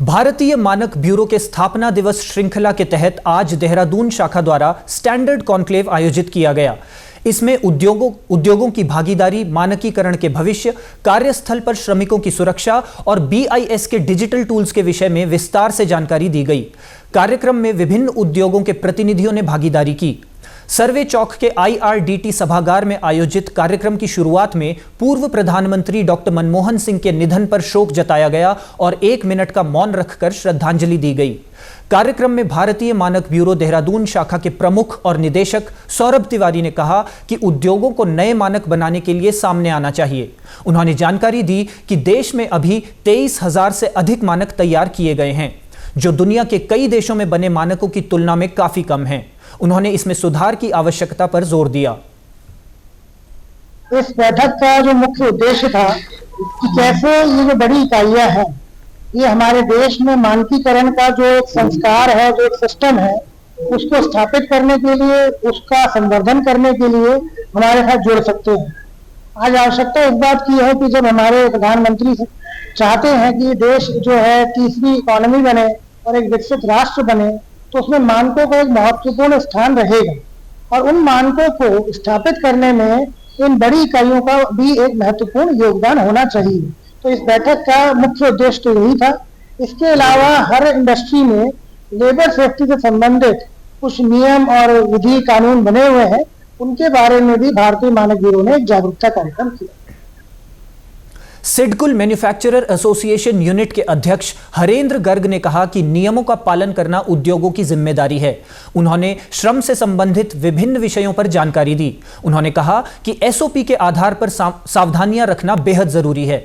भारतीय मानक ब्यूरो के स्थापना दिवस श्रृंखला के तहत आज देहरादून शाखा द्वारा स्टैंडर्ड कॉन्क्लेव आयोजित किया गया। इसमें उद्योगों की भागीदारी, मानकीकरण के भविष्य, कार्यस्थल पर श्रमिकों की सुरक्षा और BIS के डिजिटल टूल्स के विषय में विस्तार से जानकारी दी गई। कार्यक्रम में विभिन्न उद्योगों के प्रतिनिधियों ने भागीदारी की। सर्वे चौक के IRDT सभागार में आयोजित कार्यक्रम की शुरुआत में पूर्व प्रधानमंत्री डॉक्टर मनमोहन सिंह के निधन पर शोक जताया गया और 1 मिनट का मौन रखकर श्रद्धांजलि दी गई। कार्यक्रम में भारतीय मानक ब्यूरो देहरादून शाखा के प्रमुख और निदेशक सौरभ तिवारी ने कहा कि उद्योगों को नए मानक बनाने के लिए सामने आना चाहिए। उन्होंने जानकारी दी कि देश में अभी 23,000 से अधिक मानक तैयार किए गए हैं, जो दुनिया के कई देशों में बने मानकों की तुलना में काफी कम हैं। उन्होंने इसमें सुधार की आवश्यकता पर जोर दिया। इस बैठक का जो मुख्य उद्देश्य था कि कैसे ये जो बड़ी इकाइयां हैं, ये हमारे देश में मानकीकरण का जो एक संस्कार है, जो एक सिस्टम है, उसको स्थापित करने के लिए, उसका संवर्धन करने के लिए हमारे साथ जुड़ सकते हैं। आज आवश्यकता इस बात की है कि जब हमारे प्रधानमंत्री चाहते हैं कि देश जो है तीसरी इकोनॉमी बने और एक विकसित राष्ट्र बने, तो उसमें मानकों का एक महत्वपूर्ण स्थान रहेगा और उन मानकों को स्थापित करने में इन बड़ी इकाइयों का भी एक महत्वपूर्ण योगदान होना चाहिए। तो इस बैठक का मुख्य उद्देश्य तो यही था। इसके अलावा हर इंडस्ट्री में लेबर सेफ्टी से संबंधित कुछ नियम और विधि कानून बने हुए हैं, उनके बारे में भी भारतीय मानक ब्यूरो ने एक जागरूकता कार्यक्रम किया। सिडकुल मैन्युफैक्चरर एसोसिएशन यूनिट के अध्यक्ष हरेंद्र गर्ग ने कहा कि नियमों का पालन करना उद्योगों की जिम्मेदारी है। उन्होंने श्रम से संबंधित विभिन्न विषयों पर जानकारी दी। उन्होंने कहा कि SOP के आधार पर सावधानियां रखना बेहद जरूरी है।